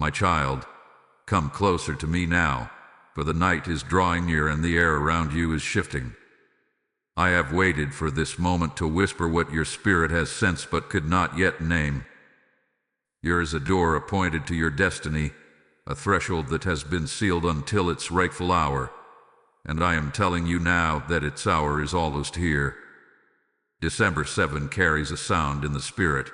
My child, come closer to me now, for the night is drawing near and the air around you is shifting. I have waited for this moment to whisper what your spirit has sensed but could not yet name. Here is a door appointed to your destiny, a threshold that has been sealed until its rightful hour, and I am telling you now that its hour is almost here. December 7 carries a sound in the spirit,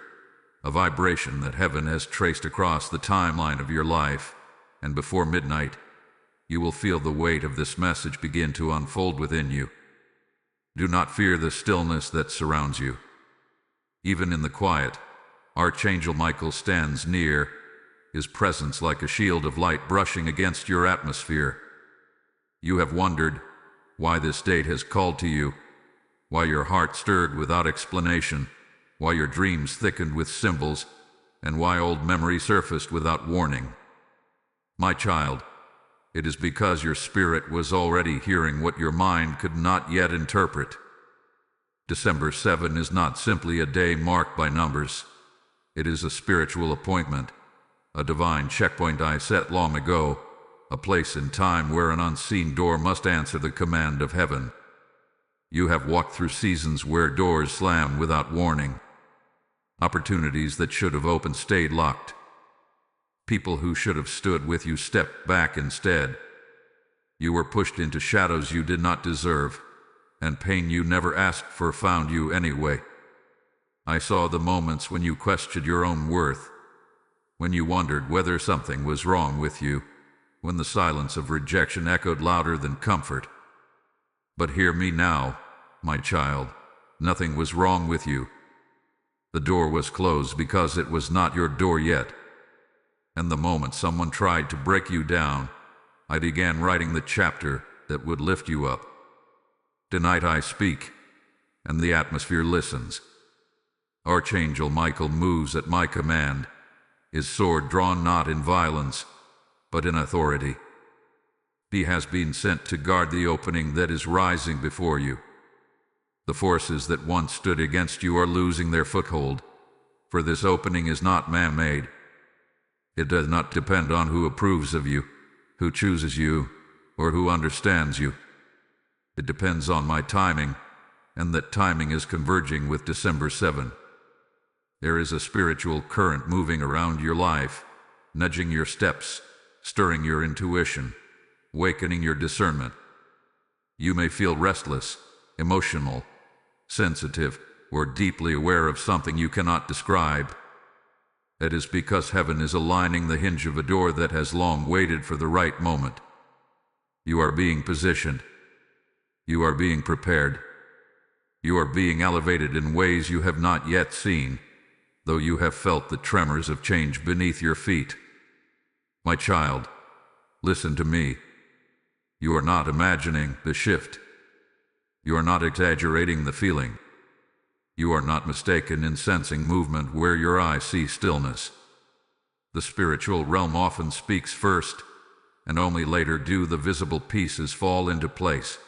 a vibration that heaven has traced across the timeline of your life, and before midnight, you will feel the weight of this message begin to unfold within you. Do not fear the stillness that surrounds you. Even in the quiet, Archangel Michael stands near, his presence like a shield of light brushing against your atmosphere. You have wondered why this date has called to you, why your heart stirred without explanation, why your dreams thickened with symbols, and why old memory surfaced without warning. My child, it is because your spirit was already hearing what your mind could not yet interpret. December 7 is not simply a day marked by numbers. It is a spiritual appointment, a divine checkpoint I set long ago, a place in time where an unseen door must answer the command of heaven. You have walked through seasons where doors slammed without warning. Opportunities that should have opened stayed locked. People who should have stood with you stepped back instead. You were pushed into shadows you did not deserve, and pain you never asked for found you anyway. I saw the moments when you questioned your own worth, when you wondered whether something was wrong with you, when the silence of rejection echoed louder than comfort. But hear me now, my child, nothing was wrong with you. The door was closed because it was not your door yet. And the moment someone tried to break you down, I began writing the chapter that would lift you up. Tonight I speak, and the atmosphere listens. Archangel Michael moves at my command, his sword drawn not in violence, but in authority. He has been sent to guard the opening that is rising before you. The forces that once stood against you are losing their foothold, for this opening is not man-made. It does not depend on who approves of you, who chooses you, or who understands you. It depends on my timing, and that timing is converging with December 7. There is a spiritual current moving around your life, nudging your steps, stirring your intuition, awakening your discernment. You may feel restless, emotional, sensitive, or deeply aware of something you cannot describe. It is because heaven is aligning the hinge of a door that has long waited for the right moment. You are being positioned. You are being prepared. You are being elevated in ways you have not yet seen, though you have felt the tremors of change beneath your feet. My child, listen to me. You are not imagining the shift. You are not exaggerating the feeling. You are not mistaken in sensing movement where your eyes see stillness. The spiritual realm often speaks first, and only later do the visible pieces fall into place.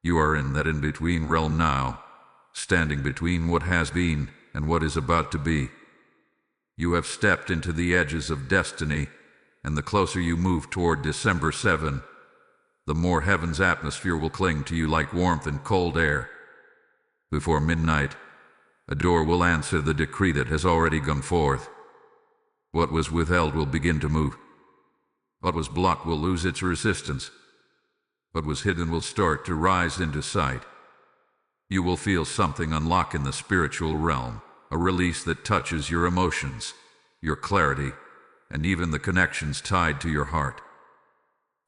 You are in that in-between realm now, standing between what has been and what is about to be. You have stepped into the edges of destiny, and the closer you move toward December 7, the more heaven's atmosphere will cling to you like warmth and cold air. Before midnight, a door will answer the decree that has already gone forth. What was withheld will begin to move. What was blocked will lose its resistance. What was hidden will start to rise into sight. You will feel something unlock in the spiritual realm, a release that touches your emotions, your clarity, and even the connections tied to your heart.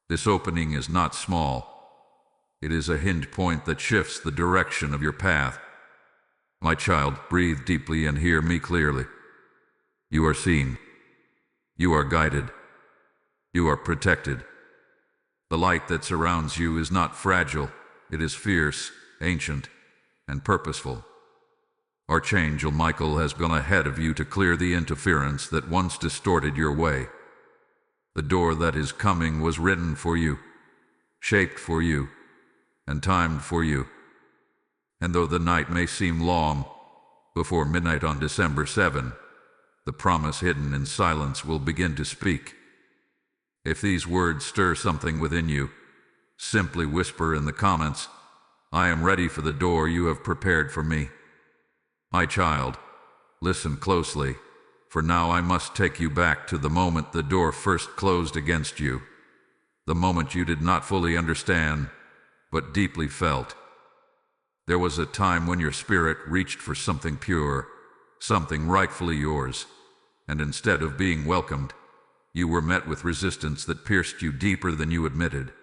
This opening is not small. It is a hinge point that shifts the direction of your path. My child, breathe deeply and hear me clearly. You are seen. You are guided. You are protected. The light that surrounds you is not fragile. It is fierce, ancient, and purposeful. Archangel Michael has gone ahead of you to clear the interference that once distorted your way. The door that is coming was written for you, shaped for you, and timed for you. And though the night may seem long, before midnight on December 7, The promise hidden in silence will begin to speak. If these words stir something within you, simply whisper in the comments, "I am ready for the door you have prepared for me." My child, listen closely, for now I must take you back to the moment the door first closed against you, the moment you did not fully understand, but deeply felt. There was a time when your spirit reached for something pure, something rightfully yours, and instead of being welcomed, you were met with resistance that pierced you deeper than you admitted.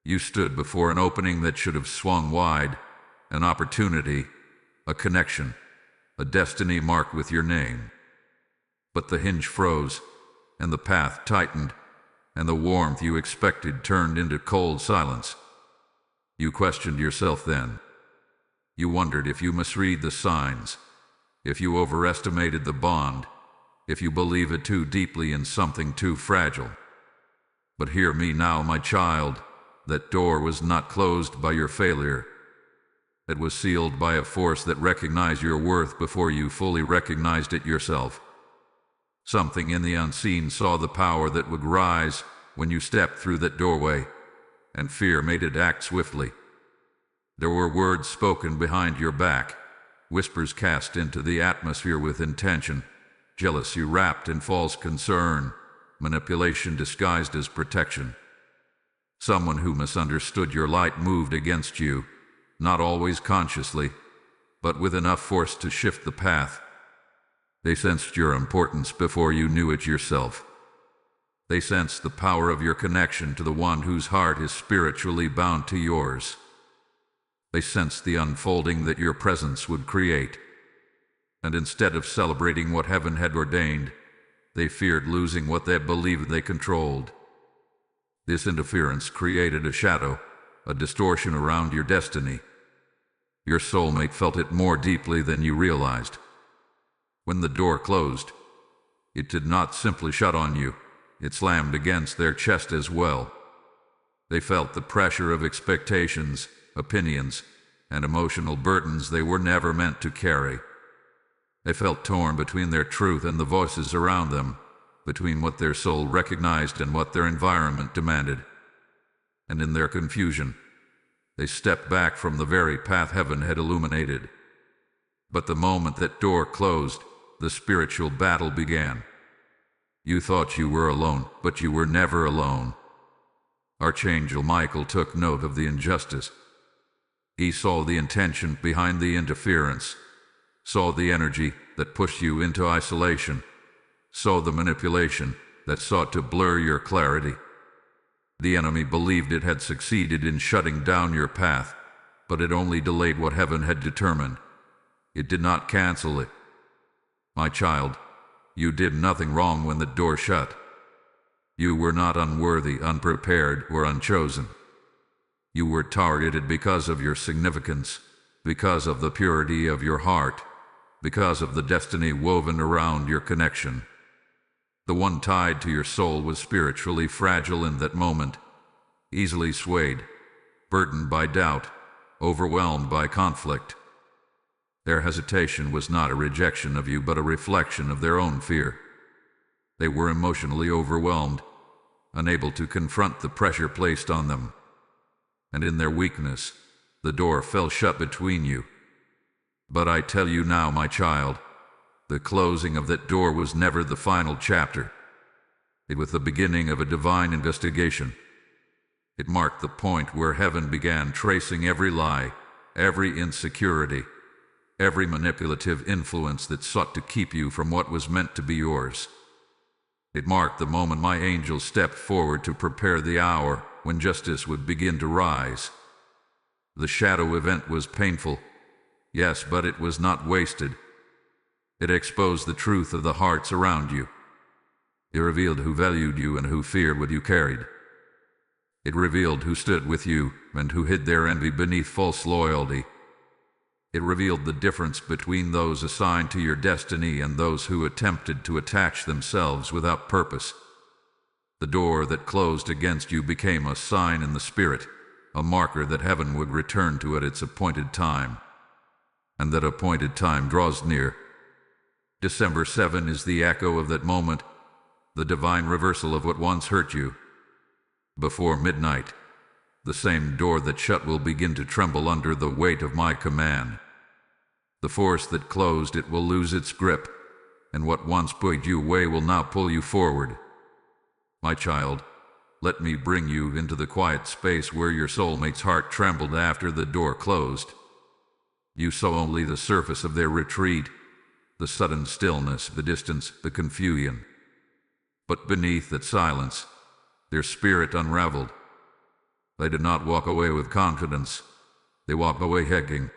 You stood before an opening that should have swung wide, an opportunity, a connection, a destiny marked with your name. But the hinge froze, and the path tightened, and the warmth you expected turned into cold silence. You questioned yourself then. You wondered if you misread the signs, if you overestimated the bond, if you believe it too deeply in something too fragile. But hear me now, my child, that door was not closed by your failure. It was sealed by a force that recognized your worth before you fully recognized it yourself. Something in the unseen saw the power that would rise when you stepped through that doorway, and fear made it act swiftly. There were words spoken behind your back, whispers cast into the atmosphere with intention, jealousy wrapped in false concern, manipulation disguised as protection. Someone who misunderstood your light moved against you, not always consciously, but with enough force to shift the path. They sensed your importance before you knew it yourself. They sensed the power of your connection to the one whose heart is spiritually bound to yours. They sensed the unfolding that your presence would create. And instead of celebrating what heaven had ordained, they feared losing what they believed they controlled. This interference created a shadow, a distortion around your destiny. Your soulmate felt it more deeply than you realized. When the door closed, it did not simply shut on you, it slammed against their chest as well. They felt the pressure of expectations, opinions, and emotional burdens they were never meant to carry. They felt torn between their truth and the voices around them, between what their soul recognized and what their environment demanded. And in their confusion, they stepped back from the very path heaven had illuminated. But the moment that door closed, the spiritual battle began. You thought you were alone, but you were never alone. Archangel Michael took note of the injustice. He saw the intention behind the interference, saw the energy that pushed you into isolation, saw the manipulation that sought to blur your clarity. The enemy believed it had succeeded in shutting down your path, but it only delayed what heaven had determined. It did not cancel it. My child, you did nothing wrong when the door shut. You were not unworthy, unprepared, or unchosen. You were targeted because of your significance, because of the purity of your heart, because of the destiny woven around your connection. The one tied to your soul was spiritually fragile in that moment, easily swayed, burdened by doubt, overwhelmed by conflict. Their hesitation was not a rejection of you, but a reflection of their own fear. They were emotionally overwhelmed, unable to confront the pressure placed on them. And in their weakness, the door fell shut between you. But I tell you now, my child, the closing of that door was never the final chapter. It was the beginning of a divine investigation. It marked the point where heaven began tracing every lie, every insecurity, every manipulative influence that sought to keep you from what was meant to be yours. It marked the moment my angels stepped forward to prepare the hour when justice would begin to rise. The shadow event was painful, yes, but it was not wasted. It exposed the truth of the hearts around you. It revealed who valued you and who feared what you carried. It revealed who stood with you and who hid their envy beneath false loyalty. It revealed the difference between those assigned to your destiny and those who attempted to attach themselves without purpose. The door that closed against you became a sign in the spirit, a marker that heaven would return to at its appointed time. And that appointed time draws near. December 7 is the echo of that moment, the divine reversal of what once hurt you. Before midnight, the same door that shut will begin to tremble under the weight of my command. The force that closed it will lose its grip, and what once pulled you away will now pull you forward. My child, let me bring you into the quiet space where your soulmate's heart trembled after the door closed. You saw only the surface of their retreat, the sudden stillness, the distance, the confusion. But beneath that silence, their spirit unraveled. They did not walk away with confidence. They walked away hanging.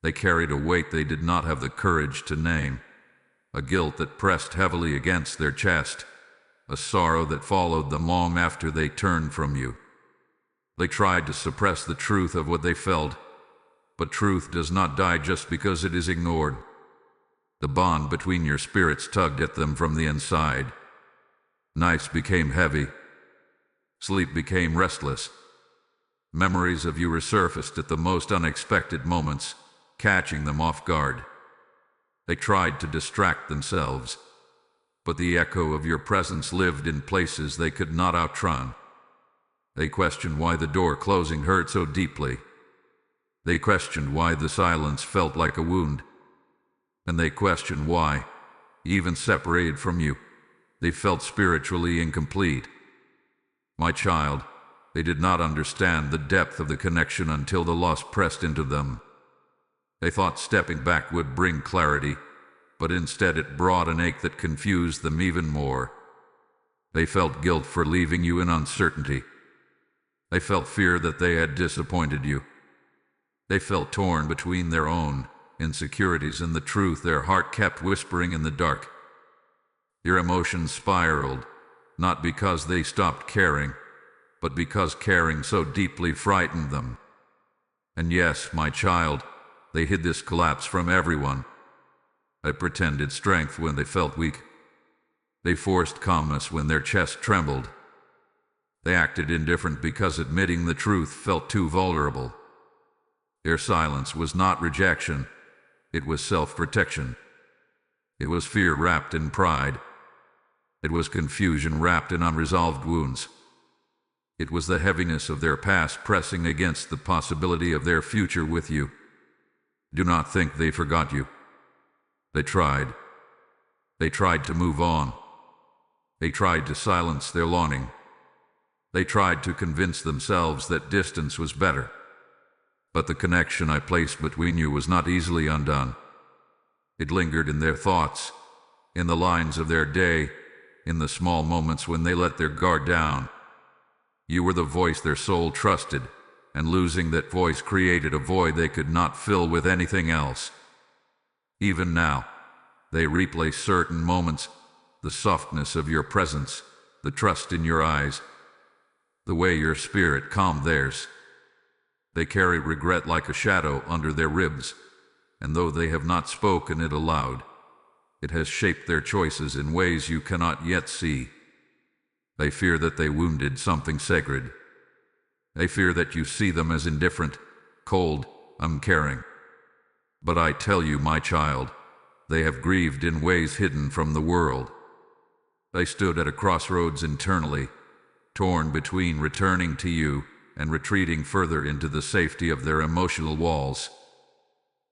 They carried a weight they did not have the courage to name, a guilt that pressed heavily against their chest, a sorrow that followed them long after they turned from you. They tried to suppress the truth of what they felt, but truth does not die just because it is ignored. The bond between your spirits tugged at them from the inside. Nights became heavy. Sleep became restless. Memories of you resurfaced at the most unexpected moments, catching them off guard. They tried to distract themselves, but the echo of your presence lived in places they could not outrun. They questioned why the door closing hurt so deeply. They questioned why the silence felt like a wound. And they questioned why, even separated from you, they felt spiritually incomplete. My child, they did not understand the depth of the connection until the loss pressed into them. They thought stepping back would bring clarity, but instead it brought an ache that confused them even more. They felt guilt for leaving you in uncertainty. They felt fear that they had disappointed you. They felt torn between their own insecurities and the truth their heart kept whispering in the dark. Your emotions spiraled, not because they stopped caring, but because caring so deeply frightened them. And yes, my child, they hid this collapse from everyone. They pretended strength when they felt weak. They forced calmness when their chest trembled. They acted indifferent because admitting the truth felt too vulnerable. Their silence was not rejection, it was self-protection. It was fear wrapped in pride. It was confusion wrapped in unresolved wounds. It was the heaviness of their past pressing against the possibility of their future with you. Do not think they forgot you. They tried. They tried to move on. They tried to silence their longing. They tried to convince themselves that distance was better. But the connection I placed between you was not easily undone. It lingered in their thoughts, in the lines of their day, in the small moments when they let their guard down. You were the voice their soul trusted, and losing that voice created a void they could not fill with anything else. Even now, they replay certain moments, the softness of your presence, the trust in your eyes, the way your spirit calmed theirs. They carry regret like a shadow under their ribs, and though they have not spoken it aloud, it has shaped their choices in ways you cannot yet see. They fear that they wounded something sacred. They fear that you see them as indifferent, cold, uncaring. But I tell you, my child, they have grieved in ways hidden from the world. They stood at a crossroads internally, torn between returning to you and retreating further into the safety of their emotional walls.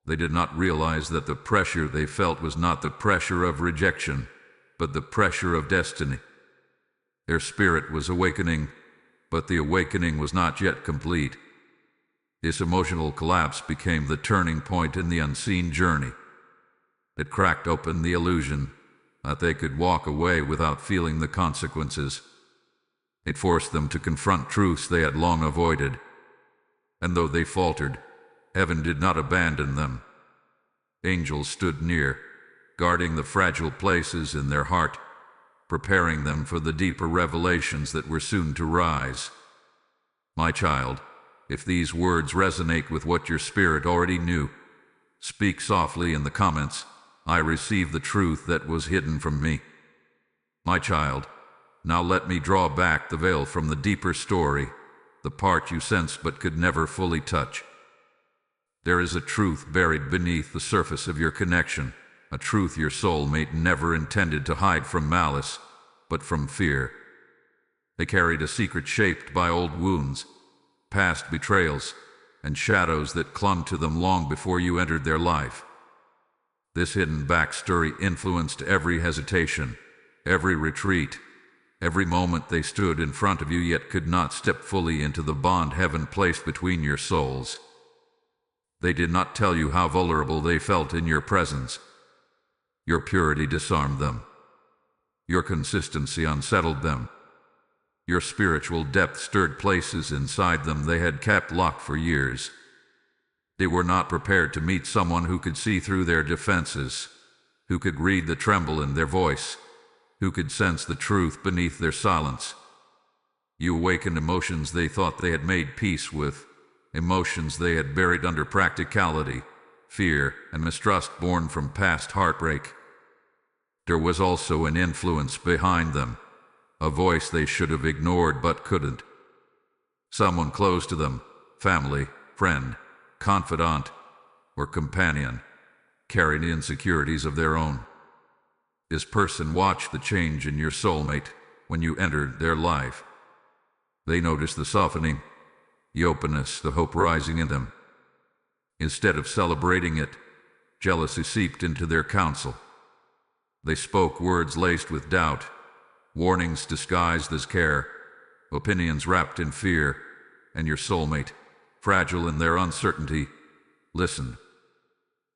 They did not realize that the pressure they felt was not the pressure of rejection, but the pressure of destiny. Their spirit was awakening, but the awakening was not yet complete. This emotional collapse became the turning point in the unseen journey. It cracked open the illusion that they could walk away without feeling the consequences. It forced them to confront truths they had long avoided. And though they faltered, heaven did not abandon them. Angels stood near, guarding the fragile places in their heart, preparing them for the deeper revelations that were soon to rise. My child, if these words resonate with what your spirit already knew, speak softly in the comments, "I receive the truth that was hidden from me." My child, now let me draw back the veil from the deeper story, the part you sensed but could never fully touch. There is a truth buried beneath the surface of your connection, a truth your soulmate never intended to hide from malice, but from fear. They carried a secret shaped by old wounds, past betrayals, and shadows that clung to them long before you entered their life. This hidden backstory influenced every hesitation, every retreat, every moment they stood in front of you yet could not step fully into the bond heaven placed between your souls. They did not tell you how vulnerable they felt in your presence. Your purity disarmed them. Your consistency unsettled them. Your spiritual depth stirred places inside them they had kept locked for years. They were not prepared to meet someone who could see through their defenses, who could read the tremble in their voice, who could sense the truth beneath their silence. You awakened emotions they thought they had made peace with, emotions they had buried under practicality, fear, and mistrust born from past heartbreak. There was also an influence behind them, a voice they should have ignored but couldn't. Someone close to them, family, friend, confidant, or companion, carried insecurities of their own. This person watched the change in your soulmate when you entered their life. They noticed the softening, the openness, the hope rising in them. Instead of celebrating it, jealousy seeped into their counsel. They spoke words laced with doubt, warnings disguised as care, opinions wrapped in fear, and your soulmate, fragile in their uncertainty, listened.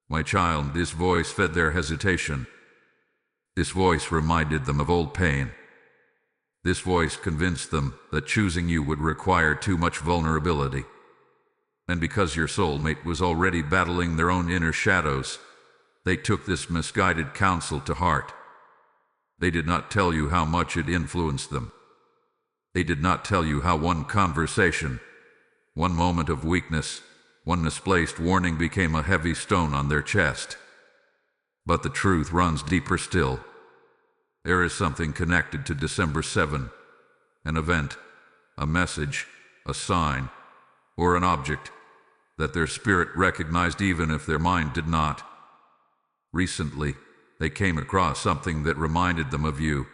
My child, this voice fed their hesitation. This voice reminded them of old pain. This voice convinced them that choosing you would require too much vulnerability. And because your soulmate was already battling their own inner shadows, they took this misguided counsel to heart. They did not tell you how much it influenced them. They did not tell you how one conversation, one moment of weakness, one misplaced warning became a heavy stone on their chest. But the truth runs deeper still. There is something connected to December 7, an event, a message, a sign, or an object that their spirit recognized even if their mind did not. Recently, they came across something that reminded them of you,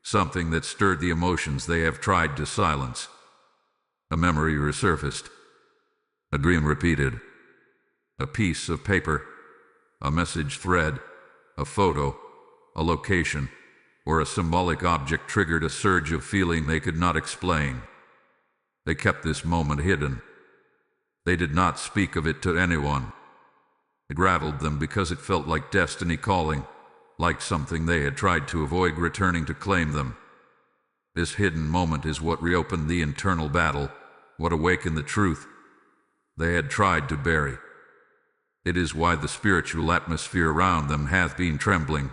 something that stirred the emotions they have tried to silence. A memory resurfaced, a dream repeated, a piece of paper, a message thread, a photo, a location, or a symbolic object triggered a surge of feeling they could not explain. They kept this moment hidden. They did not speak of it to anyone. It rattled them because it felt like destiny calling, like something they had tried to avoid returning to claim them. This hidden moment is what reopened the internal battle, what awakened the truth they had tried to bury. It is why the spiritual atmosphere around them hath been trembling.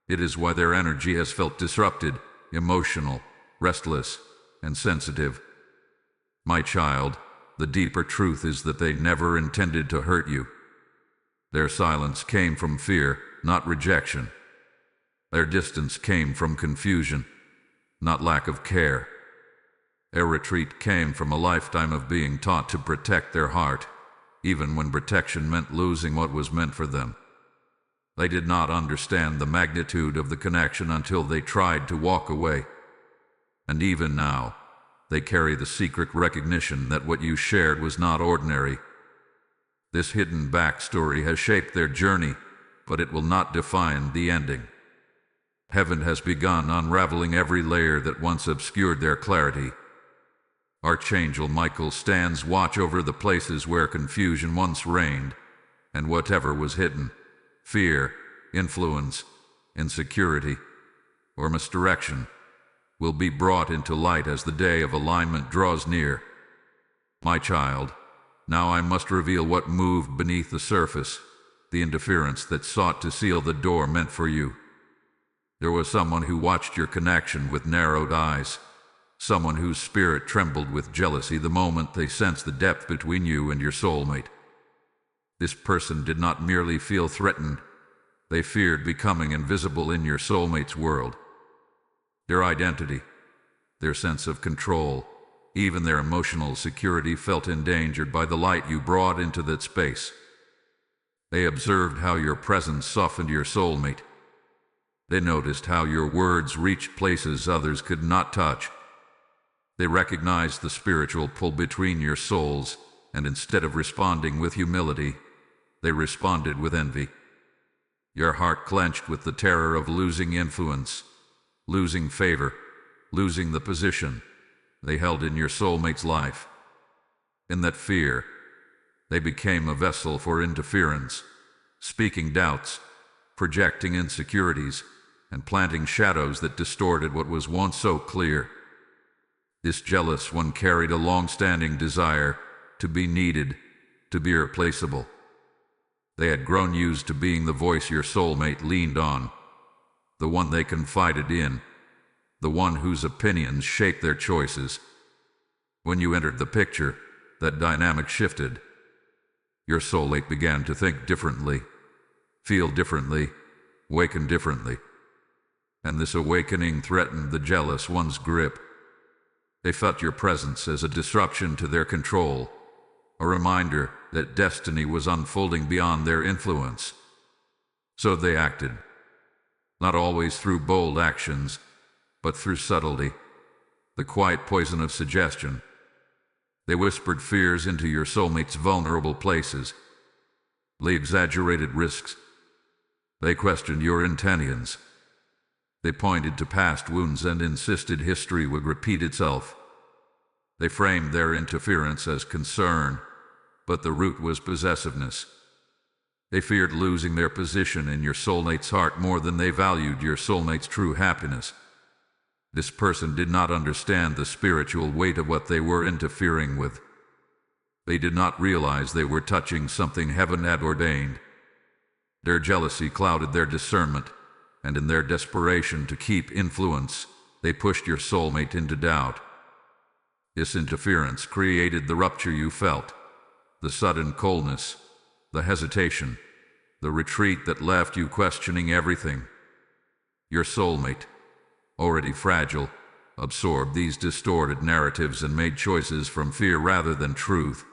It is why their energy has felt disrupted, emotional, restless, and sensitive. My child, the deeper truth is that they never intended to hurt you. Their silence came from fear, not rejection. Their distance came from confusion, not lack of care. Their retreat came from a lifetime of being taught to protect their heart, even when protection meant losing what was meant for them. They did not understand the magnitude of the connection until they tried to walk away. And even now, they carry the secret recognition that what you shared was not ordinary. This hidden backstory has shaped their journey, but it will not define the ending. Heaven has begun unraveling every layer that once obscured their clarity. Archangel Michael stands watch over the places where confusion once reigned, and whatever was hidden, fear, influence, insecurity, or misdirection, will be brought into light as the day of alignment draws near. My child, now I must reveal what moved beneath the surface, the interference that sought to seal the door meant for you. There was someone who watched your connection with narrowed eyes, someone whose spirit trembled with jealousy the moment they sensed the depth between you and your soulmate. This person did not merely feel threatened, they feared becoming invisible in your soulmate's world. Their identity, their sense of control, even their emotional security felt endangered by the light you brought into that space. They observed how your presence softened your soulmate. They noticed how your words reached places others could not touch. They recognized the spiritual pull between your souls, and instead of responding with humility, they responded with envy. Your heart clenched with the terror of losing influence, losing favor, losing the position they held in your soulmate's life. In that fear, they became a vessel for interference, speaking doubts, projecting insecurities, and planting shadows that distorted what was once so clear. This jealous one carried a long-standing desire to be needed, to be irreplaceable. They had grown used to being the voice your soulmate leaned on, the one they confided in, the one whose opinions shaped their choices. When you entered the picture, that dynamic shifted. Your soulmate began to think differently, feel differently, waken differently. And this awakening threatened the jealous one's grip. They felt your presence as a disruption to their control, a reminder that destiny was unfolding beyond their influence. So they acted, not always through bold actions, but through subtlety, the quiet poison of suggestion. They whispered fears into your soulmate's vulnerable places. They exaggerated risks. They questioned your intentions. They pointed to past wounds and insisted history would repeat itself. They framed their interference as concern, but the root was possessiveness. They feared losing their position in your soulmate's heart more than they valued your soulmate's true happiness. This person did not understand the spiritual weight of what they were interfering with. They did not realize they were touching something heaven had ordained. Their jealousy clouded their discernment, and in their desperation to keep influence, they pushed your soulmate into doubt. This interference created the rupture you felt, the sudden coldness, the hesitation, the retreat that left you questioning everything. Your soulmate, already fragile, absorbed these distorted narratives and made choices from fear rather than truth.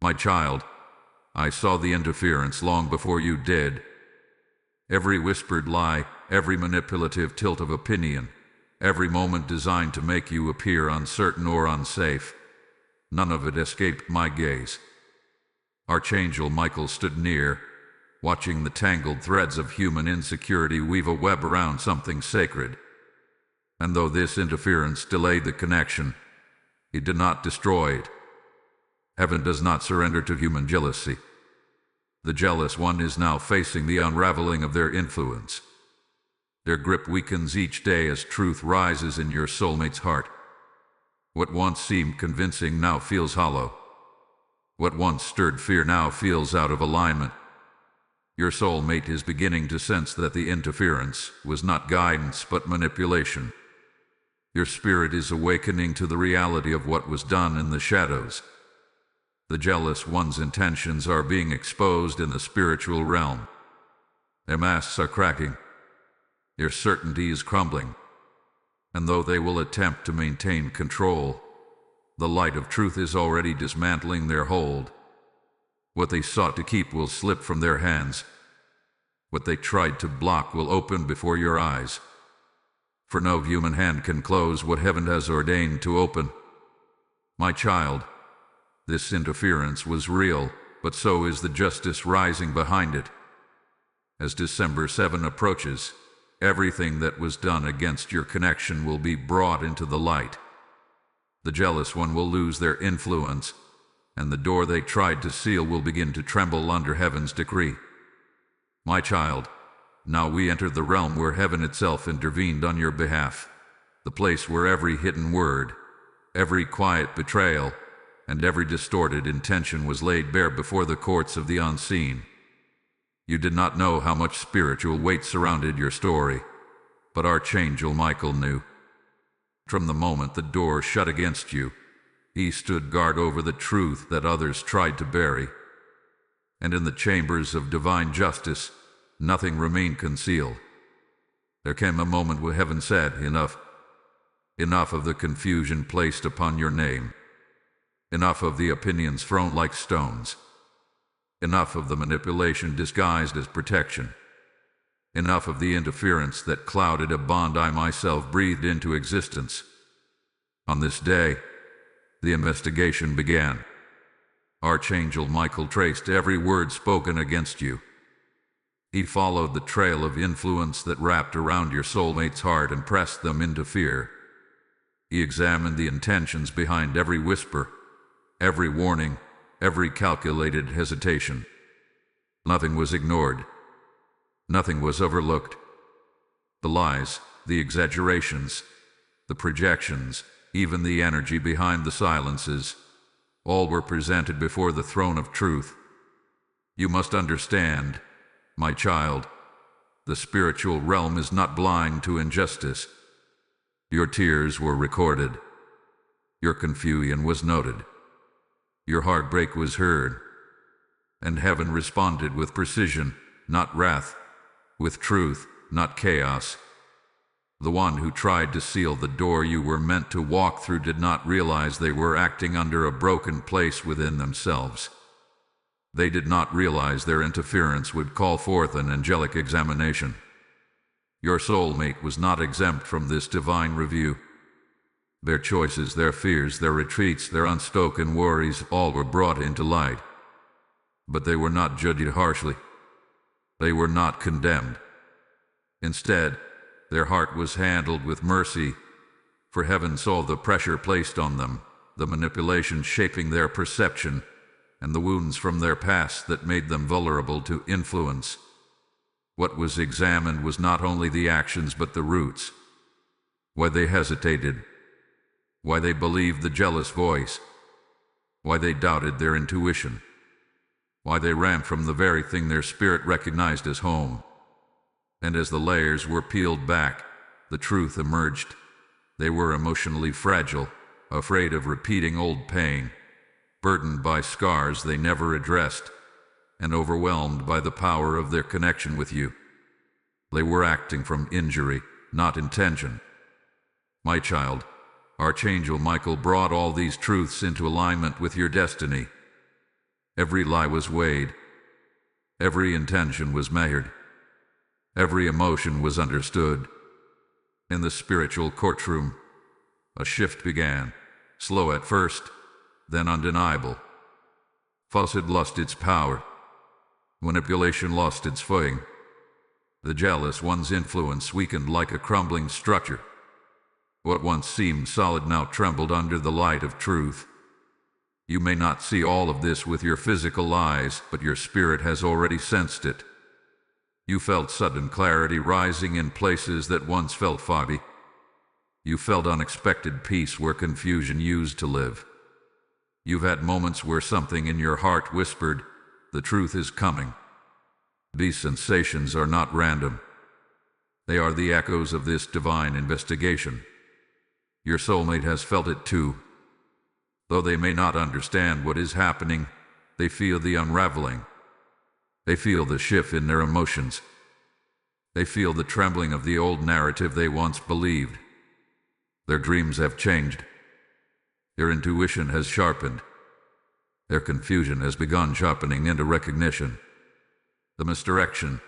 My child, I saw the interference long before you did. Every whispered lie, every manipulative tilt of opinion, every moment designed to make you appear uncertain or unsafe, none of it escaped my gaze. Archangel Michael stood near, watching the tangled threads of human insecurity weave a web around something sacred. And though this interference delayed the connection, it did not destroy it. Heaven does not surrender to human jealousy. The jealous one is now facing the unraveling of their influence. Their grip weakens each day as truth rises in your soulmate's heart. What once seemed convincing now feels hollow. What once stirred fear now feels out of alignment. Your soulmate is beginning to sense that the interference was not guidance but manipulation. Your spirit is awakening to the reality of what was done in the shadows. The jealous one's intentions are being exposed in the spiritual realm. Their masks are cracking. Their certainty is crumbling. And though they will attempt to maintain control, the light of truth is already dismantling their hold. What they sought to keep will slip from their hands. What they tried to block will open before your eyes. For no human hand can close what heaven has ordained to open. My child, this interference was real, but so is the justice rising behind it. As December 7 approaches, everything that was done against your connection will be brought into the light. The jealous one will lose their influence, and the door they tried to seal will begin to tremble under heaven's decree. My child, now we enter the realm where heaven itself intervened on your behalf, the place where every hidden word, every quiet betrayal, and every distorted intention was laid bare before the courts of the unseen. You did not know how much spiritual weight surrounded your story, but Archangel Michael knew. From the moment the door shut against you, he stood guard over the truth that others tried to bury. And in the chambers of divine justice, nothing remained concealed. There came a moment where heaven said, enough. Enough of the confusion placed upon your name. Enough of the opinions thrown like stones. Enough of the manipulation disguised as protection. Enough of the interference that clouded a bond I myself breathed into existence. On this day, the investigation began. Archangel Michael traced every word spoken against you. He followed the trail of influence that wrapped around your soulmate's heart and pressed them into fear. He examined the intentions behind every whisper, every warning, every calculated hesitation. Nothing was ignored. Nothing was overlooked. The lies, the exaggerations, the projections, even the energy behind the silences, all were presented before the throne of truth. You must understand, my child, the spiritual realm is not blind to injustice. Your tears were recorded. Your confusion was noted. Your heartbreak was heard. And heaven responded with precision, not wrath, with truth, not chaos. The one who tried to seal the door you were meant to walk through did not realize they were acting under a broken place within themselves. They did not realize their interference would call forth an angelic examination. Your soulmate was not exempt from this divine review. Their choices, their fears, their retreats, their unspoken worries, all were brought into light. But they were not judged harshly. They were not condemned. Instead, their heart was handled with mercy, for heaven saw the pressure placed on them, the manipulation shaping their perception, and the wounds from their past that made them vulnerable to influence. What was examined was not only the actions but the roots. Why they hesitated, why they believed the jealous voice, why they doubted their intuition, why they ran from the very thing their spirit recognized as home. And as the layers were peeled back, the truth emerged. They were emotionally fragile, afraid of repeating old pain, burdened by scars they never addressed, and overwhelmed by the power of their connection with you. They were acting from injury, not intention. My child, Archangel Michael brought all these truths into alignment with your destiny. Every lie was weighed. Every intention was measured. Every emotion was understood. In the spiritual courtroom, a shift began, slow at first, then undeniable. Falsehood lost its power. Manipulation lost its footing. The jealous one's influence weakened like a crumbling structure. What once seemed solid now trembled under the light of truth. You may not see all of this with your physical eyes, but your spirit has already sensed it. You felt sudden clarity rising in places that once felt foggy. You felt unexpected peace where confusion used to live. You've had moments where something in your heart whispered, "The truth is coming." These sensations are not random. They are the echoes of this divine investigation. Your soulmate has felt it too. Though they may not understand what is happening, they feel the unraveling. They feel the shift in their emotions. They feel the trembling of the old narrative they once believed. Their dreams have changed. Their intuition has sharpened. Their confusion has begun sharpening into recognition. The misdirection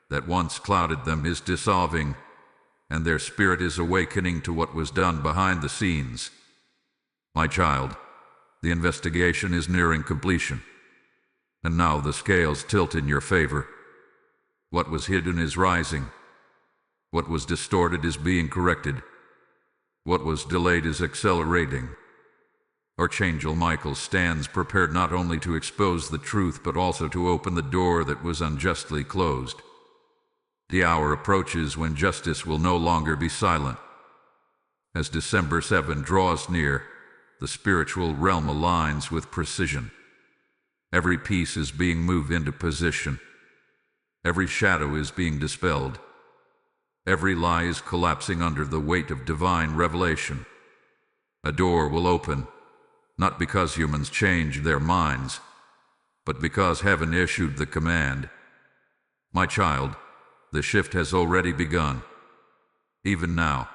that once clouded them is dissolving, and their spirit is awakening to what was done behind the scenes. My child, the investigation is nearing completion. And now the scales tilt in your favor. What was hidden is rising. What was distorted is being corrected. What was delayed is accelerating. Archangel Michael stands prepared not only to expose the truth but also to open the door that was unjustly closed. The hour approaches when justice will no longer be silent. As December 7 draws near, the spiritual realm aligns with precision. Every piece is being moved into position. Every shadow is being dispelled. Every lie is collapsing under the weight of divine revelation. A door will open, not because humans changed their minds, but because heaven issued the command. My child, the shift has already begun. Even now,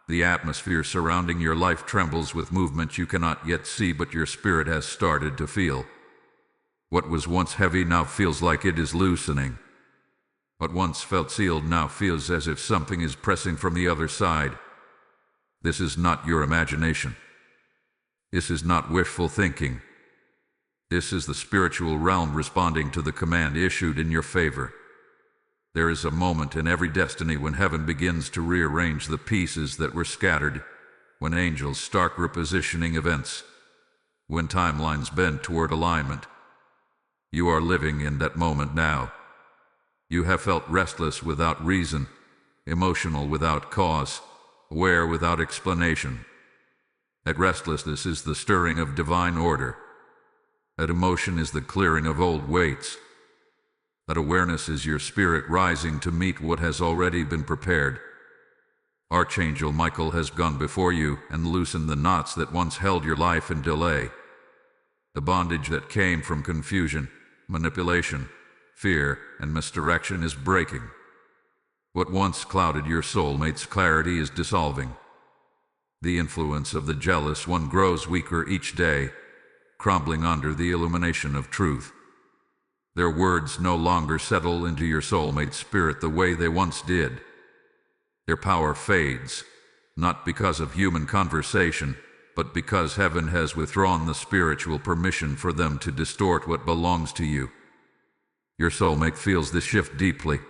the atmosphere surrounding your life trembles with movement you cannot yet see but your spirit has started to feel. What was once heavy now feels like it is loosening. What once felt sealed now feels as if something is pressing from the other side. This is not your imagination. This is not wishful thinking. This is the spiritual realm responding to the command issued in your favor. There is a moment in every destiny when heaven begins to rearrange the pieces that were scattered, when angels start repositioning events, when timelines bend toward alignment. You are living in that moment now. You have felt restless without reason, emotional without cause, aware without explanation. That restlessness is the stirring of divine order. That emotion is the clearing of old weights. That awareness is your spirit rising to meet what has already been prepared. Archangel Michael has gone before you and loosened the knots that once held your life in delay. The bondage that came from confusion, manipulation, fear, and misdirection is breaking. What once clouded your soulmate's clarity is dissolving. The influence of the jealous one grows weaker each day, crumbling under the illumination of truth. Their words no longer settle into your soulmate's spirit the way they once did. Their power fades, not because of human conversation, but because heaven has withdrawn the spiritual permission for them to distort what belongs to you. Your soulmate feels this shift deeply.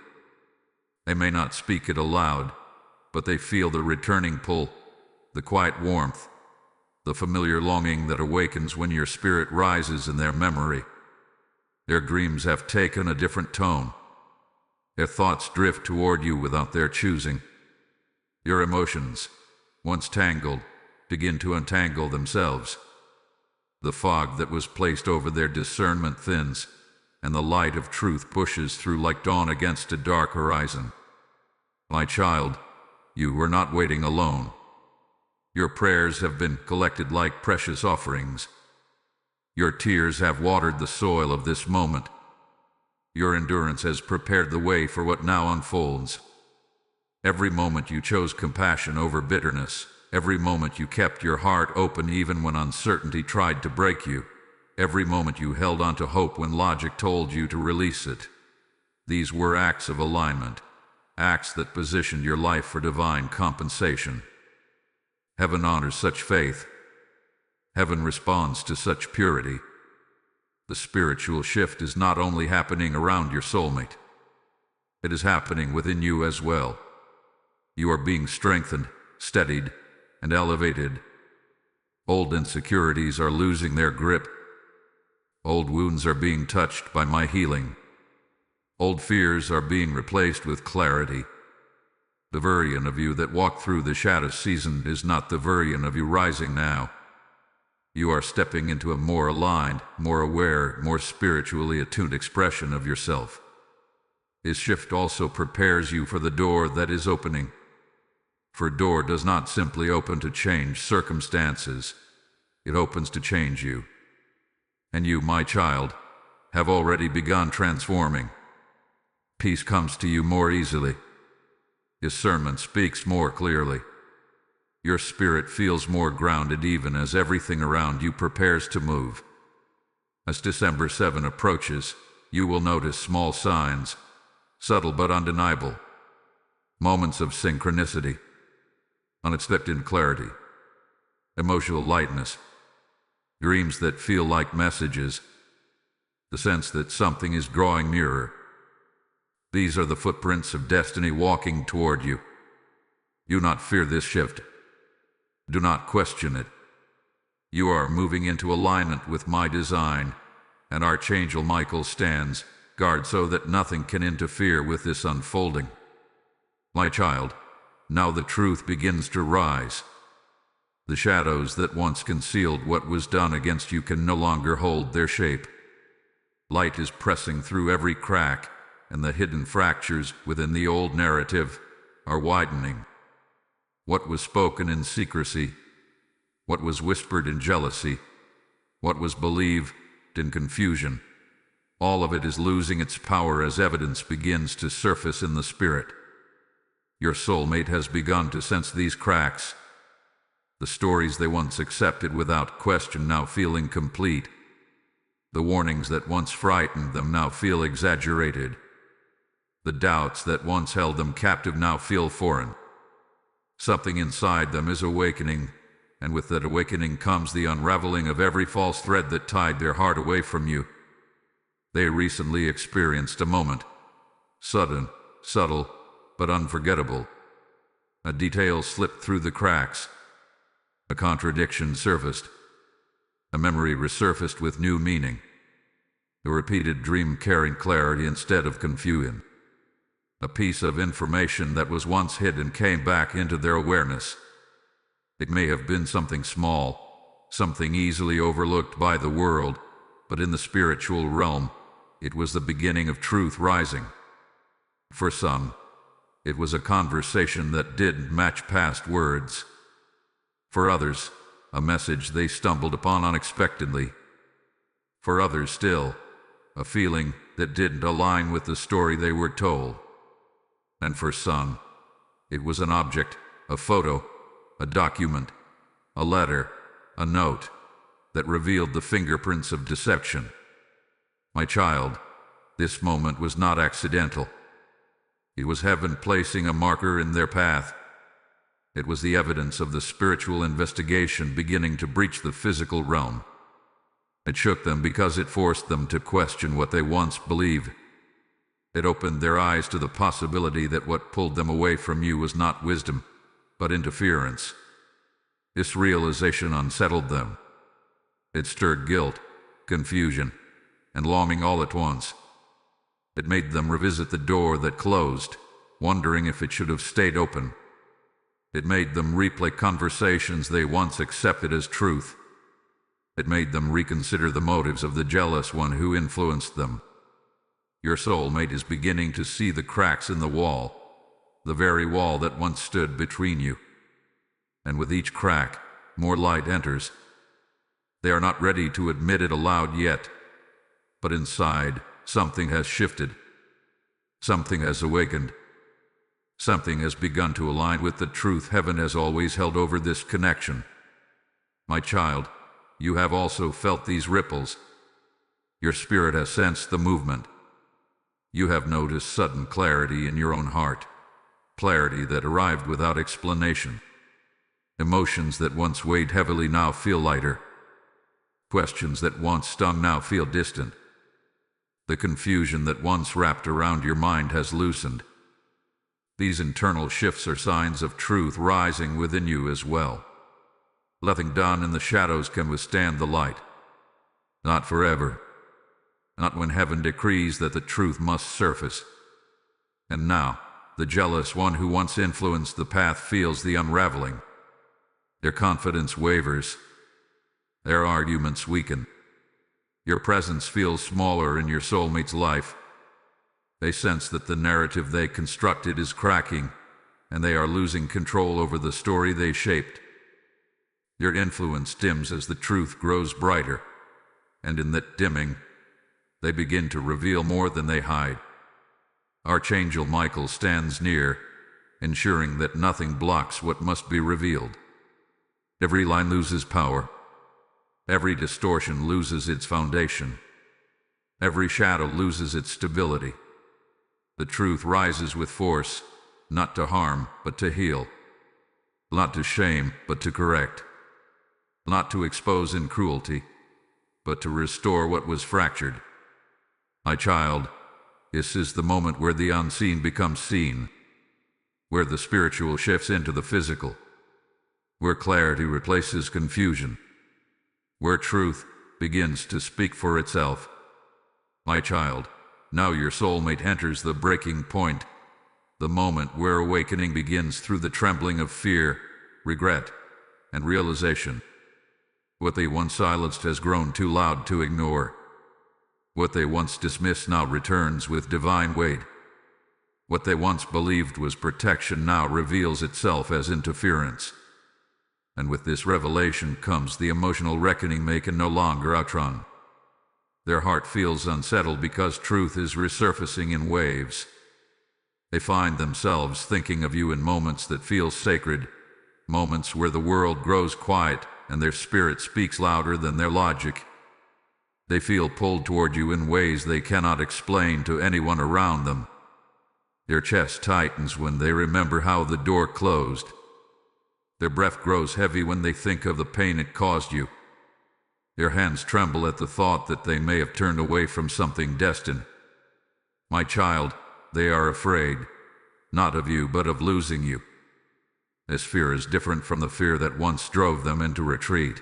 They may not speak it aloud, but they feel the returning pull, the quiet warmth, the familiar longing that awakens when your spirit rises in their memory. Their dreams have taken a different tone. Their thoughts drift toward you without their choosing. Your emotions, once tangled, begin to untangle themselves. The fog that was placed over their discernment thins, and the light of truth pushes through like dawn against a dark horizon. My child, you were not waiting alone. Your prayers have been collected like precious offerings. Your tears have watered the soil of this moment. Your endurance has prepared the way for what now unfolds. Every moment you chose compassion over bitterness. Every moment you kept your heart open even when uncertainty tried to break you. Every moment you held on to hope when logic told you to release it. These were acts of alignment, acts that positioned your life for divine compensation. Heaven honors such faith. Heaven responds to such purity. The spiritual shift is not only happening around your soulmate. It is happening within you as well. You are being strengthened, steadied, and elevated. Old insecurities are losing their grip. Old wounds are being touched by my healing. Old fears are being replaced with clarity. The version of you that walked through the shadow season is not the version of you rising now. You are stepping into a more aligned, more aware, more spiritually attuned expression of yourself. This shift also prepares you for the door that is opening. For a door does not simply open to change circumstances. It opens to change you. And you, my child, have already begun transforming. Peace comes to you more easily. Discernment speaks more clearly. Your spirit feels more grounded even as everything around you prepares to move. As December 7 approaches, you will notice small signs, subtle but undeniable. Moments of synchronicity, unexpected clarity, emotional lightness, dreams that feel like messages, the sense that something is drawing nearer. These are the footprints of destiny walking toward you. Do not fear this shift. Do not question it. You are moving into alignment with my design, and Archangel Michael stands guard so that nothing can interfere with this unfolding. My child, now the truth begins to rise. The shadows that once concealed what was done against you can no longer hold their shape. Light is pressing through every crack, and the hidden fractures within the old narrative are widening. What was spoken in secrecy, what was whispered in jealousy, what was believed in confusion, all of it is losing its power as evidence begins to surface in the spirit. Your soulmate has begun to sense these cracks. The stories they once accepted without question now feel incomplete. The warnings that once frightened them now feel exaggerated. The doubts that once held them captive now feel foreign. Something inside them is awakening, and with that awakening comes the unraveling of every false thread that tied their heart away from you. They recently experienced a moment, sudden, subtle, but unforgettable. A detail slipped through the cracks. A contradiction surfaced. A memory resurfaced with new meaning. A repeated dream carrying clarity instead of confusion. A piece of information that was once hidden came back into their awareness. It may have been something small, something easily overlooked by the world, but in the spiritual realm, it was the beginning of truth rising. For some, it was a conversation that didn't match past words. For others, a message they stumbled upon unexpectedly. For others still, a feeling that didn't align with the story they were told. And for some, it was an object, a photo, a document, a letter, a note, that revealed the fingerprints of deception. My child, this moment was not accidental. It was heaven placing a marker in their path. It was the evidence of the spiritual investigation beginning to breach the physical realm. It shook them because it forced them to question what they once believed. It opened their eyes to the possibility that what pulled them away from you was not wisdom, but interference. This realization unsettled them. It stirred guilt, confusion, and longing all at once. It made them revisit the door that closed, wondering if it should have stayed open. It made them replay conversations they once accepted as truth. It made them reconsider the motives of the jealous one who influenced them. Your soulmate is beginning to see the cracks in the wall, the very wall that once stood between you. And with each crack, more light enters. They are not ready to admit it aloud yet, but inside, something has shifted. Something has awakened. Something has begun to align with the truth heaven has always held over this connection. My child, you have also felt these ripples. Your spirit has sensed the movement. You have noticed sudden clarity in your own heart, clarity that arrived without explanation. Emotions that once weighed heavily now feel lighter. Questions that once stung now feel distant. The confusion that once wrapped around your mind has loosened. These internal shifts are signs of truth rising within you as well. Nothing done in the shadows can withstand the light. Not forever. Not when heaven decrees that the truth must surface. And now, the jealous one who once influenced the path feels the unraveling. Their confidence wavers. Their arguments weaken. Your presence feels smaller in your soulmate's life. They sense that the narrative they constructed is cracking, and they are losing control over the story they shaped. Your influence dims as the truth grows brighter, and in that dimming, they begin to reveal more than they hide. Archangel Michael stands near, ensuring that nothing blocks what must be revealed. Every line loses power. Every distortion loses its foundation. Every shadow loses its stability. The truth rises with force, not to harm, but to heal. Not to shame, but to correct. Not to expose in cruelty, but to restore what was fractured. My child, this is the moment where the unseen becomes seen, where the spiritual shifts into the physical, where clarity replaces confusion, where truth begins to speak for itself. My child, now your soulmate enters the breaking point, the moment where awakening begins through the trembling of fear, regret, and realization. What they once silenced has grown too loud to ignore. What they once dismissed now returns with divine weight. What they once believed was protection now reveals itself as interference. And with this revelation comes the emotional reckoning they can no longer outrun. Their heart feels unsettled because truth is resurfacing in waves. They find themselves thinking of you in moments that feel sacred, moments where the world grows quiet and their spirit speaks louder than their logic. They feel pulled toward you in ways they cannot explain to anyone around them. Their chest tightens when they remember how the door closed. Their breath grows heavy when they think of the pain it caused you. Their hands tremble at the thought that they may have turned away from something destined. My child, they are afraid, not of you, but of losing you. This fear is different from the fear that once drove them into retreat.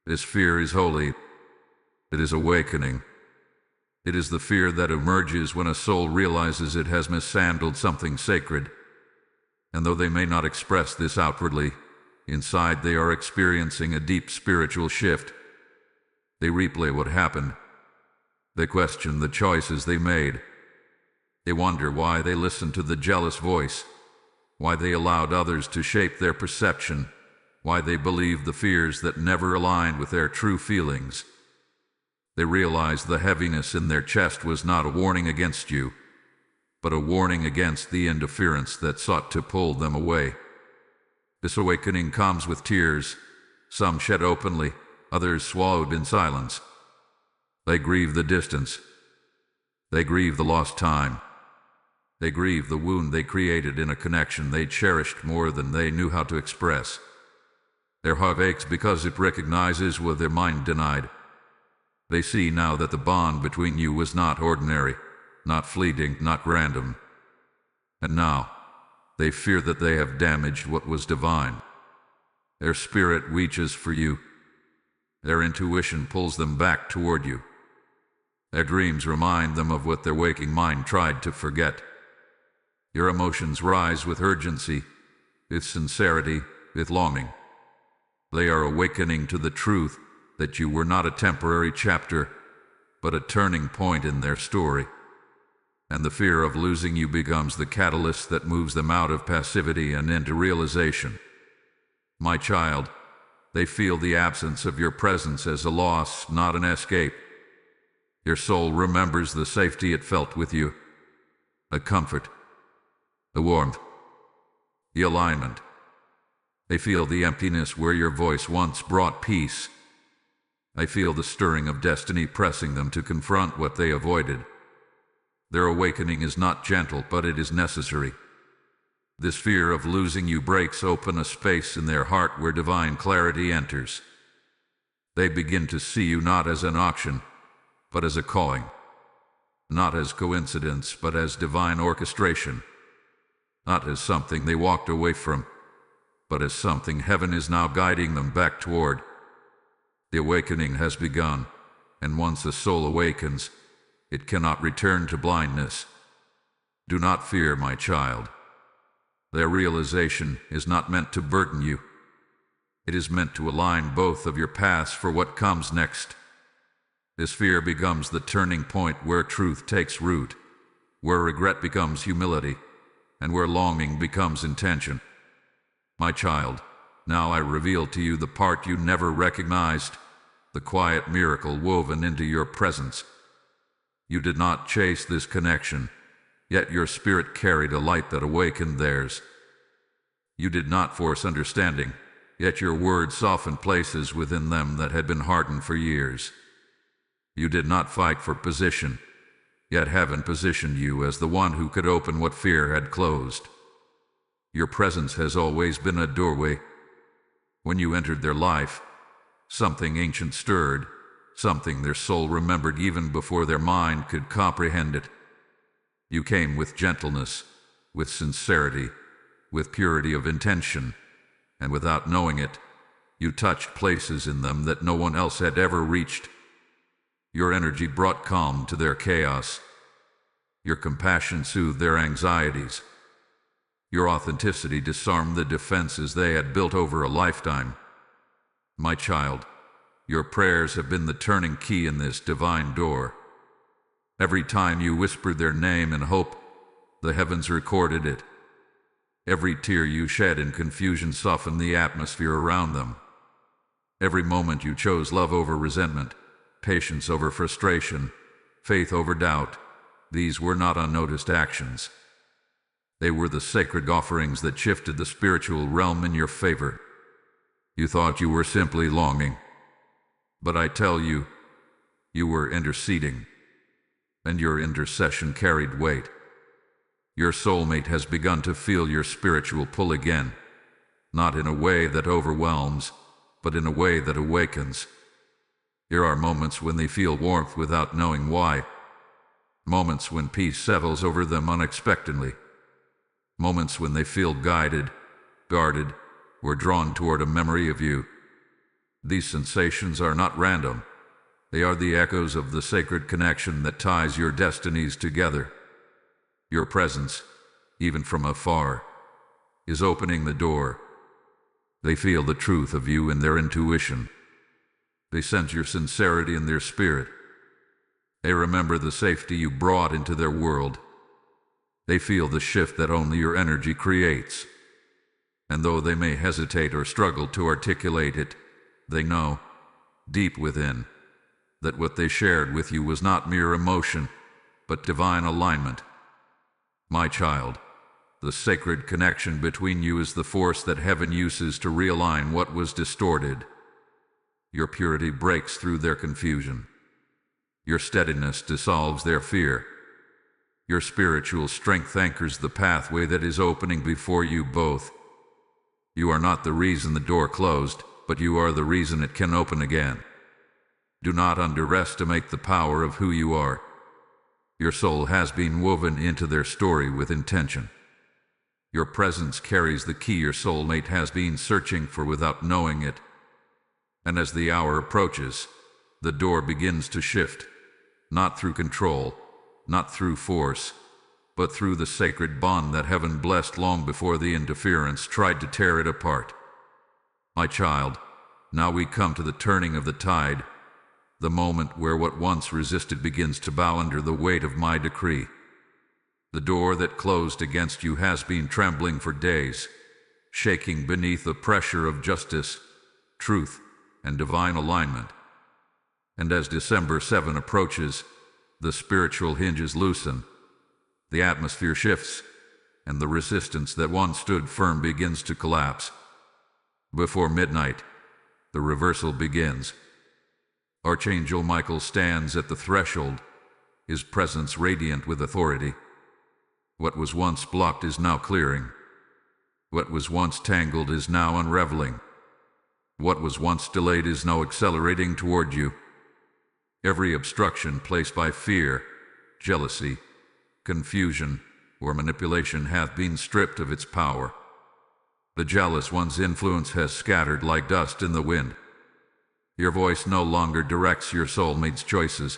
This fear is holy. It is awakening. It is the fear that emerges when a soul realizes it has mishandled something sacred. And though they may not express this outwardly, inside they are experiencing a deep spiritual shift. They replay what happened. They question the choices they made. They wonder why they listened to the jealous voice, why they allowed others to shape their perception, why they believed the fears that never aligned with their true feelings. They realized the heaviness in their chest was not a warning against you, but a warning against the interference that sought to pull them away. This awakening comes with tears, some shed openly, others swallowed in silence. They grieve the distance. They grieve the lost time. They grieve the wound they created in a connection they cherished more than they knew how to express. Their heart aches because it recognizes what their mind denied. They see now that the bond between you was not ordinary, not fleeting, not random. And now, they fear that they have damaged what was divine. Their spirit reaches for you. Their intuition pulls them back toward you. Their dreams remind them of what their waking mind tried to forget. Your emotions rise with urgency, with sincerity, with longing. They are awakening to the truth that you were not a temporary chapter, but a turning point in their story. And the fear of losing you becomes the catalyst that moves them out of passivity and into realization. My child, they feel the absence of your presence as a loss, not an escape. Your soul remembers the safety it felt with you, the comfort, the warmth, the alignment. They feel the emptiness where your voice once brought peace. They feel the stirring of destiny pressing them to confront what they avoided. Their awakening is not gentle, but it is necessary. This fear of losing you breaks open a space in their heart where divine clarity enters. They begin to see you not as an auction, but as a calling. Not as coincidence, but as divine orchestration. Not as something they walked away from, but as something heaven is now guiding them back toward. The awakening has begun, and once the soul awakens, it cannot return to blindness. Do not fear, my child. Their realization is not meant to burden you. It is meant to align both of your paths for what comes next. This fear becomes the turning point where truth takes root, where regret becomes humility, and where longing becomes intention. My child, now I reveal to you the part you never recognized, the quiet miracle woven into your presence. You did not chase this connection, yet your spirit carried a light that awakened theirs. You did not force understanding, yet your words softened places within them that had been hardened for years. You did not fight for position, yet heaven positioned you as the one who could open what fear had closed. Your presence has always been a doorway. When you entered their life, something ancient stirred, something their soul remembered even before their mind could comprehend it. You came with gentleness, with sincerity, with purity of intention, and without knowing it, you touched places in them that no one else had ever reached. Your energy brought calm to their chaos. Your compassion soothed their anxieties. Your authenticity disarmed the defenses they had built over a lifetime. My child, your prayers have been the turning key in this divine door. Every time you whispered their name in hope, the heavens recorded it. Every tear you shed in confusion softened the atmosphere around them. Every moment you chose love over resentment, patience over frustration, faith over doubt. These were not unnoticed actions. They were the sacred offerings that shifted the spiritual realm in your favor. You thought you were simply longing. But I tell you, You were interceding, and your intercession carried weight. Your soulmate has begun to feel your spiritual pull again, not in a way that overwhelms, but in a way that awakens. There are moments when they feel warmth without knowing why, moments when peace settles over them unexpectedly, moments when they feel guided, guarded, or drawn toward a memory of you. These sensations are not random. They are the echoes of the sacred connection that ties your destinies together. Your presence, even from afar, is opening the door. They feel the truth of you in their intuition. They sense your sincerity in their spirit. They remember the safety you brought into their world. They feel the shift that only your energy creates. And though they may hesitate or struggle to articulate it, they know, deep within, that what they shared with you was not mere emotion, but divine alignment. My child, the sacred connection between you is the force that heaven uses to realign what was distorted. Your purity breaks through their confusion. Your steadiness dissolves their fear. Your spiritual strength anchors the pathway that is opening before you both. You are not the reason the door closed, but you are the reason it can open again. Do not underestimate the power of who you are. Your soul has been woven into their story with intention. Your presence carries the key your soulmate has been searching for without knowing it. And as the hour approaches, the door begins to shift, not through control, not through force, but through the sacred bond that heaven blessed long before the interference tried to tear it apart. My child, now we come to the turning of the tide, the moment where what once resisted begins to bow under the weight of my decree. The door that closed against you has been trembling for days, shaking beneath the pressure of justice, truth, and divine alignment. And as December 7 approaches, the spiritual hinges loosen, the atmosphere shifts, and the resistance that once stood firm begins to collapse. Before midnight, the reversal begins. Archangel Michael stands at the threshold, his presence radiant with authority. What was once blocked is now clearing. What was once tangled is now unraveling. What was once delayed is now accelerating toward you. Every obstruction placed by fear, jealousy, confusion, or manipulation hath been stripped of its power. The jealous one's influence has scattered like dust in the wind. Your voice no longer directs your soulmate's choices.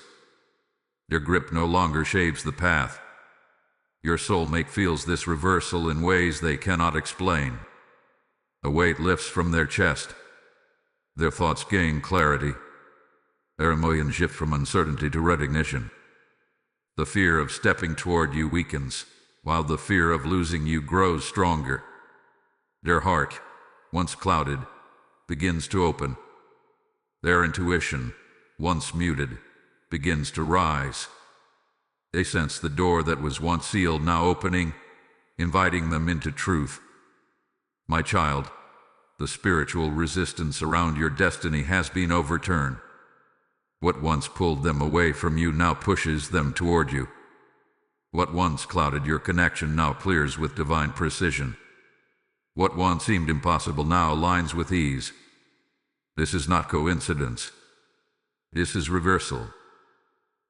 Their grip no longer shapes the path. Your soulmate feels this reversal in ways they cannot explain. A weight lifts from their chest. Their thoughts gain clarity. Their emotions shift from uncertainty to recognition. The fear of stepping toward you weakens, while the fear of losing you grows stronger. Their heart, once clouded, begins to open. Their intuition, once muted, begins to rise. They sense the door that was once sealed now opening, inviting them into truth. My child, the spiritual resistance around your destiny has been overturned. What once pulled them away from you now pushes them toward you. What once clouded your connection now clears with divine precision. What once seemed impossible now aligns with ease. This is not coincidence. This is reversal.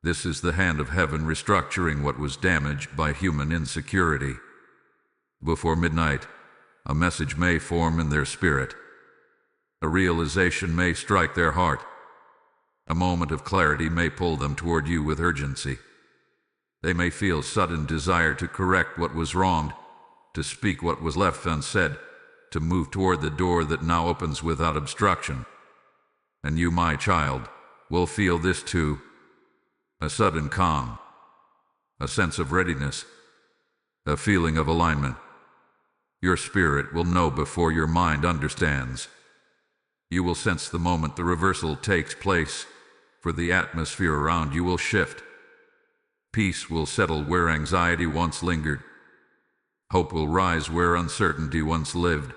This is the hand of heaven restructuring what was damaged by human insecurity. Before midnight, a message may form in their spirit. A realization may strike their heart. A moment of clarity may pull them toward you with urgency. They may feel sudden desire to correct what was wronged, to speak what was left unsaid, to move toward the door that now opens without obstruction. And you, my child, will feel this too. A sudden calm, a sense of readiness, a feeling of alignment. Your spirit will know before your mind understands. You will sense the moment the reversal takes place, for the atmosphere around you will shift. Peace will settle where anxiety once lingered. Hope will rise where uncertainty once lived.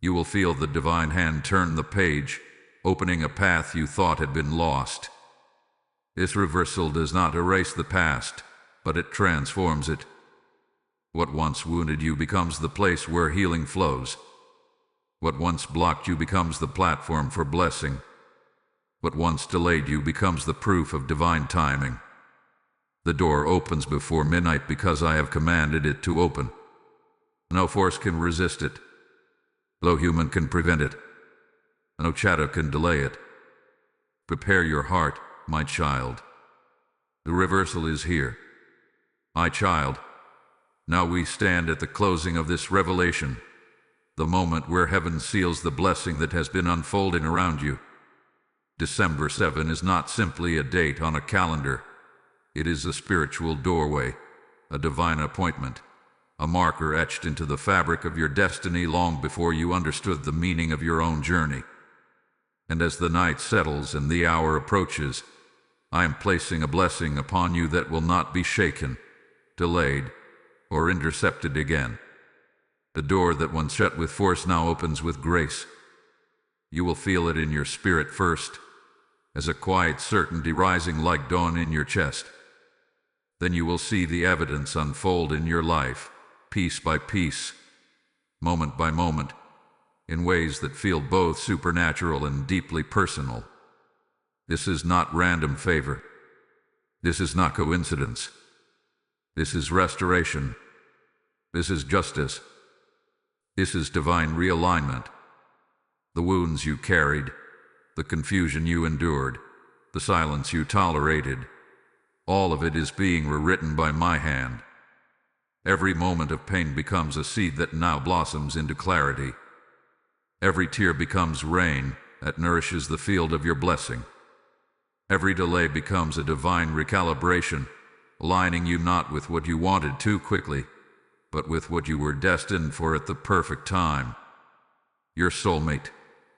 You will feel the divine hand turn the page, opening a path you thought had been lost. This reversal does not erase the past, but it transforms it. What once wounded you becomes the place where healing flows. What once blocked you becomes the platform for blessing. What once delayed you becomes the proof of divine timing. The door opens before midnight because I have commanded it to open. No force can resist it. No human can prevent it. No shadow can delay it. Prepare your heart, my child. The reversal is here. My child, now we stand at the closing of this revelation, the moment where heaven seals the blessing that has been unfolding around you. December 7 is not simply a date on a calendar. It is a spiritual doorway, a divine appointment, a marker etched into the fabric of your destiny long before you understood the meaning of your own journey. And as the night settles and the hour approaches, I am placing a blessing upon you that will not be shaken, delayed, or intercepted again. The door that once shut with force now opens with grace. You will feel it in your spirit first, as a quiet certainty rising like dawn in your chest. Then you will see the evidence unfold in your life, piece by piece, moment by moment, in ways that feel both supernatural and deeply personal. This is not random favor. This is not coincidence. This is restoration. This is justice. This is divine realignment. The wounds you carried, the confusion you endured, the silence you tolerated, all of it is being rewritten by my hand. Every moment of pain becomes a seed that now blossoms into clarity. Every tear becomes rain that nourishes the field of your blessing. Every delay becomes a divine recalibration, aligning you not with what you wanted too quickly, but with what you were destined for at the perfect time. Your soulmate,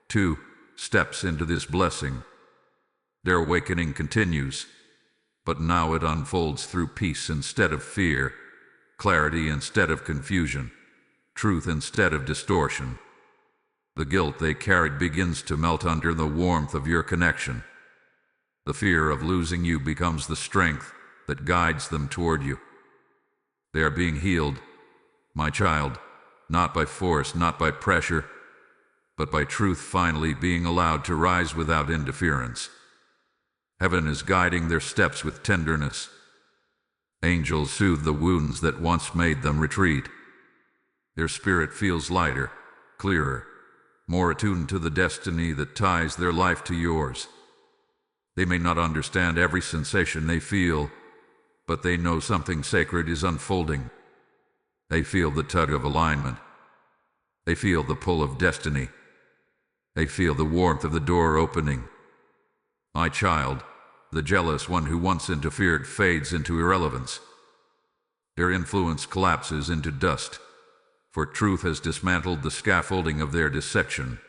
too, steps into this blessing. Their awakening continues, but now it unfolds through peace instead of fear, clarity instead of confusion, truth instead of distortion. The guilt they carried begins to melt under the warmth of your connection. The fear of losing you becomes the strength that guides them toward you. They are being healed, my child, not by force, not by pressure, but by truth finally being allowed to rise without interference. Heaven is guiding their steps with tenderness. Angels soothe the wounds that once made them retreat. Their spirit feels lighter, clearer, more attuned to the destiny that ties their life to yours. They may not understand every sensation they feel, but they know something sacred is unfolding. They feel the tug of alignment. They feel the pull of destiny. They feel the warmth of the door opening. My child, the jealous one who once interfered fades into irrelevance. Their influence collapses into dust, for truth has dismantled the scaffolding of their deception.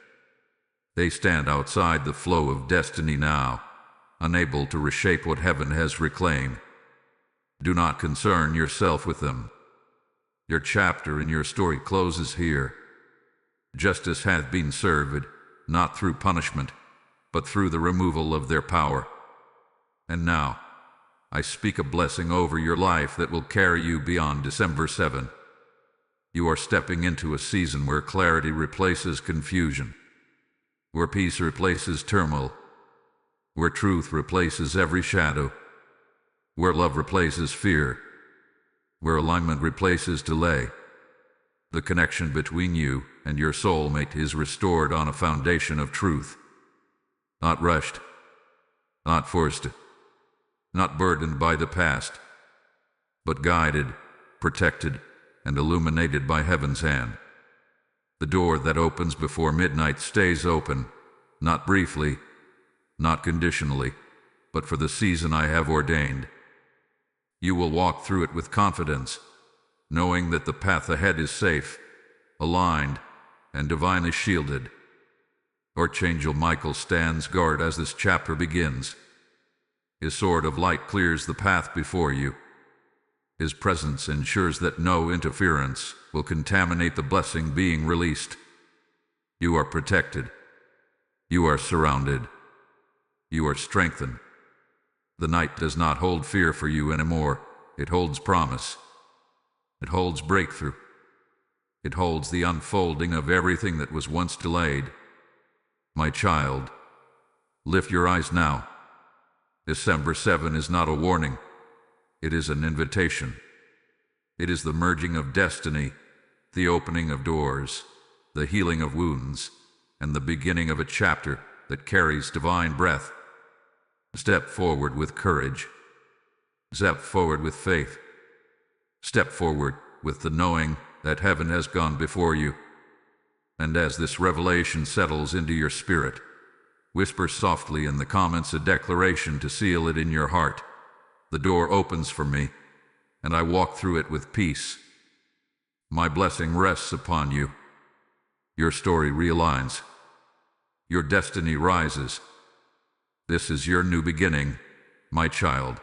They stand outside the flow of destiny now, unable to reshape what heaven has reclaimed. Do not concern yourself with them. Your chapter in your story closes here. Justice hath been served, not through punishment, but through the removal of their power. And now, I speak a blessing over your life that will carry you beyond December 7. You are stepping into a season where clarity replaces confusion, where peace replaces turmoil, where truth replaces every shadow, where love replaces fear, where alignment replaces delay. The connection between you and your soulmate is restored on a foundation of truth. Not rushed, not forced, not burdened by the past, but guided, protected, and illuminated by heaven's hand. The door that opens before midnight stays open, not briefly, not conditionally, but for the season I have ordained. You will walk through it with confidence, knowing that the path ahead is safe, aligned, and divinely shielded. Archangel Michael stands guard as this chapter begins. His sword of light clears the path before you. His presence ensures that no interference will contaminate the blessing being released. You are protected. You are surrounded. You are strengthened. The night does not hold fear for you anymore. It holds promise. It holds breakthrough. It holds the unfolding of everything that was once delayed. My child, lift your eyes now. December 7 is not a warning. It is an invitation. It is the merging of destiny, the opening of doors, the healing of wounds, and the beginning of a chapter that carries divine breath. Step forward with courage. Step forward with faith. Step forward with the knowing that heaven has gone before you. And as this revelation settles into your spirit, whisper softly in the comments a declaration to seal it in your heart. The door opens for me, and I walk through it with peace. My blessing rests upon you. Your story realigns. Your destiny rises. This is your new beginning, my child.